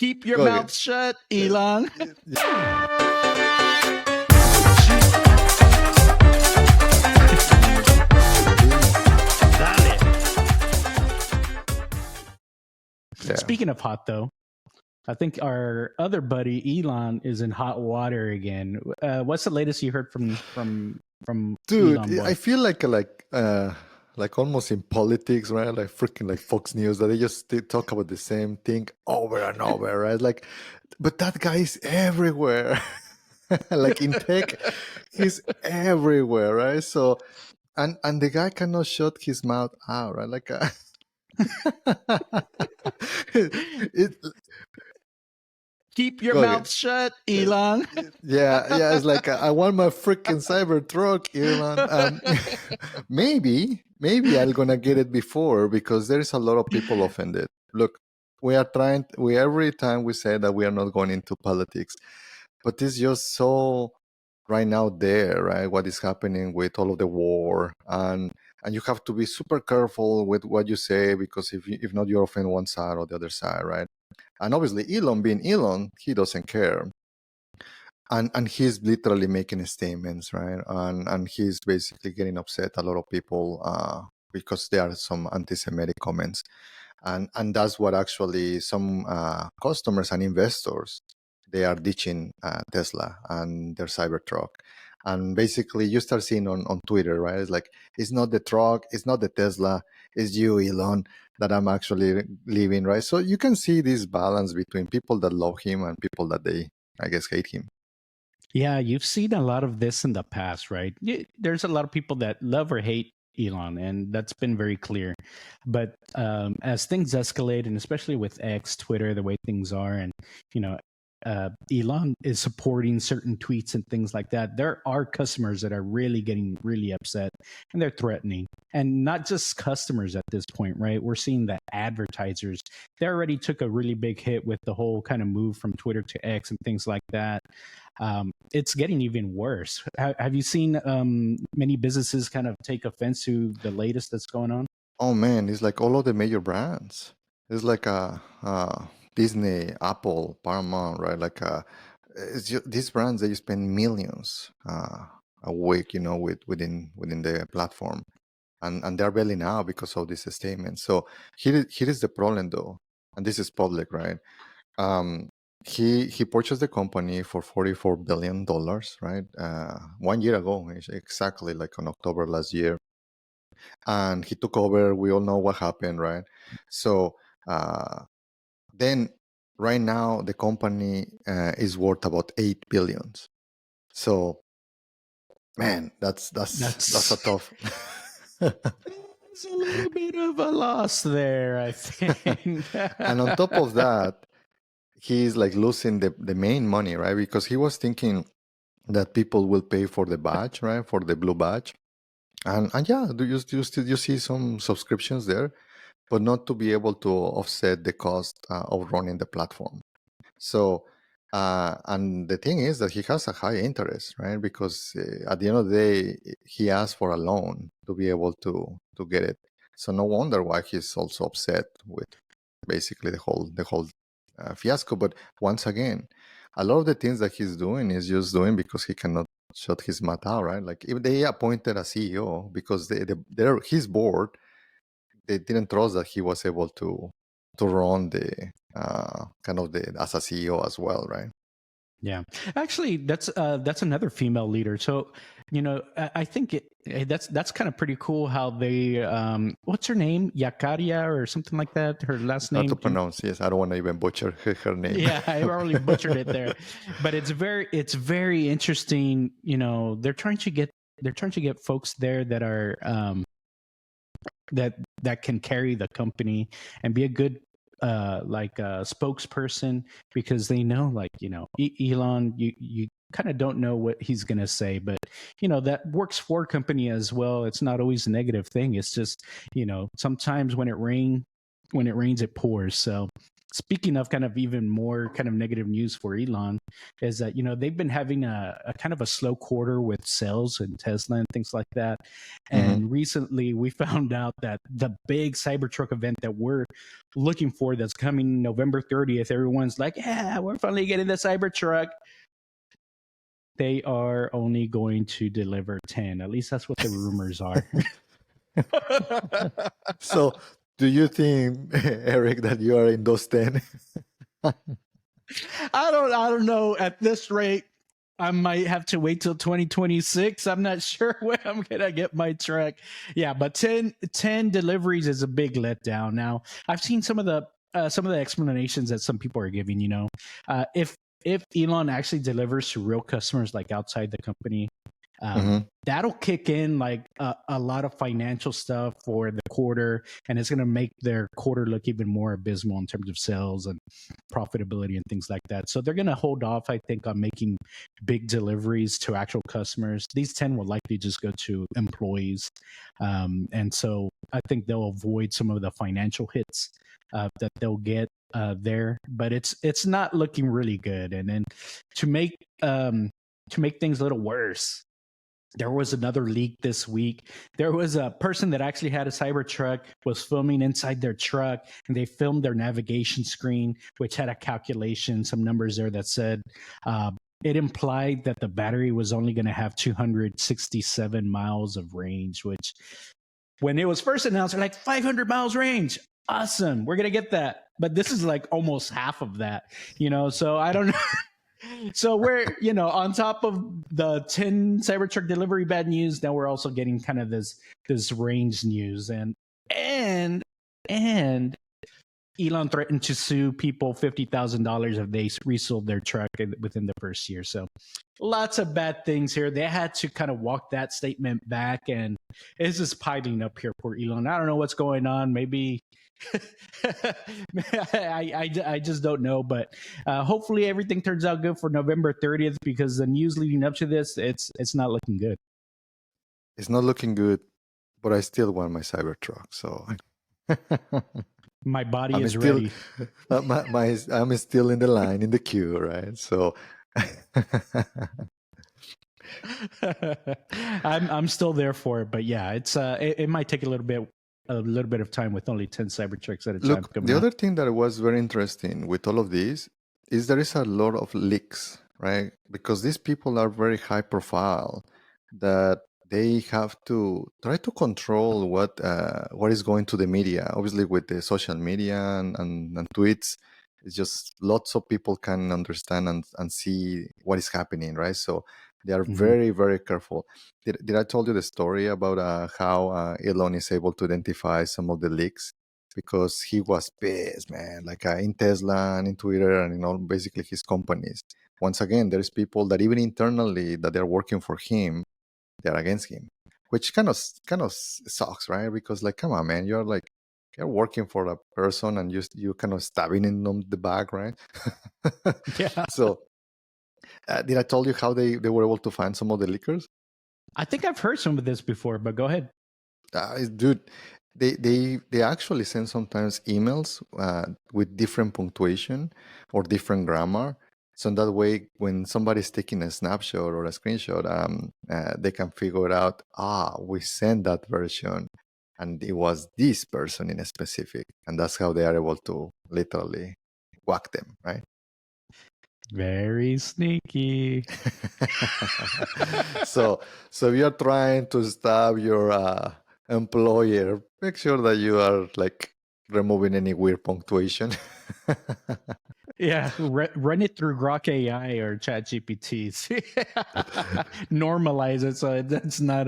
Keep your Go mouth ahead. shut, Elon. Yeah. Speaking of hot, though, I think our other buddy Elon is in hot water again. What's the latest you heard from Dude, Elon? I feel like almost in politics, right? Like freaking like Fox News that they talk about the same thing over and over, right? Like, but that guy is everywhere. Like in tech, he's everywhere, right? So, and the guy cannot shut his mouth out, right? Like, it, Keep your go mouth ahead. shut, Elon. Yeah, it's like I want my freaking Cybertruck, Elon. Maybe I'm gonna get it before because there is a lot of people offended. Look, we every time we say that we are not going into politics, but it's just so right now there, right? What is happening with all of the war and you have to be super careful with what you say because if not, you offend one side or the other side, right? And obviously, Elon being Elon, he doesn't care and he's literally making statements, right? And he's basically getting upset a lot of people because there are some anti-Semitic comments, and that's what actually some customers and investors they are ditching Tesla and their Cybertruck. And basically, you start seeing on Twitter, right? It's like it's not the truck, it's not the Tesla, it's you, Elon, that I'm actually leaving, right? So you can see this balance between people that love him and people that they, I guess, hate him. Yeah, you've seen a lot of this in the past, right? There's a lot of people that love or hate Elon, and that's been very clear. But as things escalate, and especially with X, Twitter, the way things are, and you know, Elon is supporting certain tweets and things like that. There are customers that are really getting really upset, and they're threatening. And not just customers at this point, right? We're seeing that advertisers they already took a really big hit with the whole kind of move from Twitter to X and things like that. It's getting even worse. Have you seen many businesses kind of take offense to the latest that's going on? Oh man, it's like all of the major brands. It's like Disney, Apple, Paramount, right? Like it's just, these brands they spend millions a week, within the platform, and they're bailing out because of this statement. So here is the problem though, and this is public, right? Um, he purchased the company for $44 billion, right? 1 year ago, exactly like on October last year, and he took over. We all know what happened, right? So then, right now, the company is worth about 8 billions. So, man, that's a That's tough. it's a little bit of a loss there, I think. And on top of that, he's like losing the main money, right? Because he was thinking that people will pay for the badge, right? For the blue badge. And yeah, do you see some subscriptions there, but not to be able to offset the cost of running the platform. So, and the thing is that he has a high interest, right? Because at the end of the day, he asked for a loan to be able to get it. So no wonder why he's also upset with basically the whole fiasco. But once again, a lot of the things that he's doing is just doing because he cannot shut his mouth out, right? Like if they appointed a CEO because they're his board, they didn't trust that he was able to run the kind of the as a CEO as well, right? Yeah, actually, that's another female leader. So, I think that's kind of pretty cool how they what's her name, Yakaria or something like that. Her last It's hard to name. pronounce. Yes, I don't want to even butcher her name. Yeah, I probably butchered it there, but it's very interesting. They're trying to get folks there that are that can carry the company and be a good spokesperson, because they know, like, Elon, you kind of don't know what he's going to say, but that works for company as well. It's not always a negative thing. It's just, sometimes when it rains it pours. So speaking of kind of even more kind of negative news for Elon, is that they've been having a kind of a slow quarter with sales and Tesla and things like that. And recently we found out that the big Cybertruck event that we're looking for, that's coming November 30th, everyone's like, yeah, we're finally getting the Cybertruck. They are only going to deliver 10. At least that's what the rumors are. So, do you think, Eric, that you are in those 10? I don't know. At this rate, I might have to wait till 2026. I'm not sure when I'm gonna get my truck. Yeah, but 10 deliveries is a big letdown. Now, I've seen some of the explanations that some people are giving. If Elon actually delivers to real customers, like outside the company, that'll kick in like a lot of financial stuff for the quarter, and it's going to make their quarter look even more abysmal in terms of sales and profitability and things like that. So they're going to hold off, I think, on making big deliveries to actual customers. These 10 will likely just go to employees, and so I think they'll avoid some of the financial hits that they'll get there. But it's not looking really good. And then to make things a little worse, there was another leak this week. There was a person that actually had a Cybertruck, was filming inside their truck, and they filmed their navigation screen, which had a calculation, some numbers there that said it implied that the battery was only going to have 267 miles of range, which when it was first announced, they're like 500 miles range. Awesome. We're going to get that. But this is like almost half of that, so I don't know. So we're, on top of the 10 Cybertruck delivery bad news, now we're also getting kind of this range news, and Elon threatened to sue people $50,000 if they resold their truck within the first year. So lots of bad things here. They had to kind of walk that statement back, and it's just piling up here for Elon. I don't know what's going on. Maybe I just don't know, but hopefully everything turns out good for November 30th, because the news leading up to this, it's not looking good. It's not looking good, but I still want my Cybertruck. So my body is ready. I'm still in the line, in the queue, right? So I'm still there for it, but yeah, it's it might take a little bit of time with only 10 Cybertrucks at a time. Look, the other thing that was very interesting with all of this is there is a lot of leaks, right? Because these people are very high profile, that they have to try to control what is going to the media. Obviously, with the social media and tweets, it's just lots of people can understand and see what is happening, right? So they are very, very careful. Did I told you the story about how Elon is able to identify some of the leaks? Because he was pissed, man, like in Tesla and in Twitter and in all basically his companies. Once again, there's people that even internally that they're working for him, they're against him, which kind of sucks, right? Because like, come on, man, you're working for a person and you kind of stabbing in them the back, right? Yeah. So did I tell you how they were able to find some of the leakers? I think I've heard some of this before, but go ahead. Dude, they actually send sometimes emails with different punctuation or different grammar. So in that way, when somebody's taking a snapshot or a screenshot, they can figure it out. We sent that version, and it was this person in a specific, and that's how they are able to literally whack them, right? Very sneaky. So if you're trying to stab your employer, make sure that you are like removing any weird punctuation. Yeah, run it through Grok AI or ChatGPT. Normalize it so that's not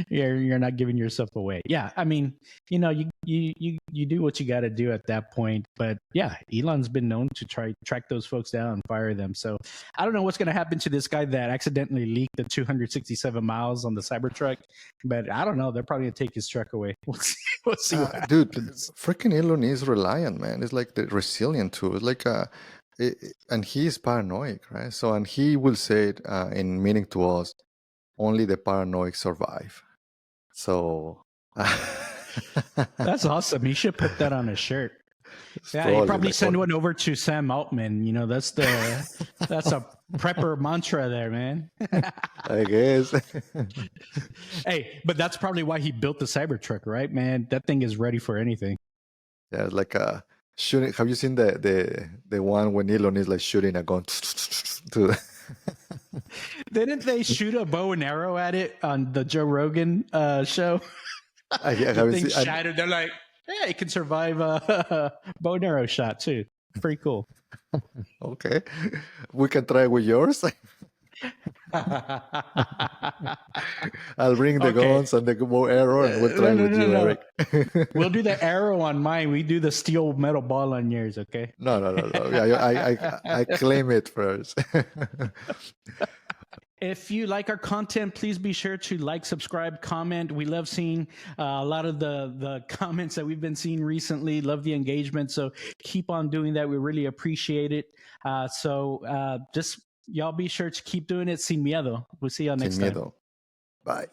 you're not giving yourself away. Yeah, I mean, you do what you got to do at that point. But yeah, Elon's been known to track those folks down and fire them. So I don't know what's going to happen to this guy that accidentally leaked the 267 miles on the Cybertruck, but I don't know. They're probably going to take his truck away. We'll see what dude, happens. freaking Elon is reliant, man. It's like the resilient too. It's like and he is paranoid, right? So, and he will say it in meaning to us, only the paranoid survive. So that's awesome. He should put that on a shirt. It's Yeah, he probably like send one over to Sam Altman. You know, that's a prepper mantra there, man. I guess. Hey, but that's probably why he built the Cybertruck, right, man? That thing is ready for anything. Yeah, it's like shooting. Have you seen the one when Elon is like shooting a gun to? Didn't they shoot a bow and arrow at it on the Joe Rogan show? I The haven't thing seen. shattered. They're like, yeah, it can survive a bow and arrow shot too. Pretty cool. Okay, we can try with yours. I'll bring the Okay. guns and the bow arrow, and we'll try with you, Eric. We'll do the arrow on mine. We do the steel metal ball on yours. Okay. No. Yeah, I claim it first. If you like our content, please be sure to like, subscribe, comment. We love seeing a lot of the comments that we've been seeing recently. Love the engagement. So keep on doing that. We really appreciate it. Just y'all be sure to keep doing it. Sin miedo. We'll see y'all next time. Bye.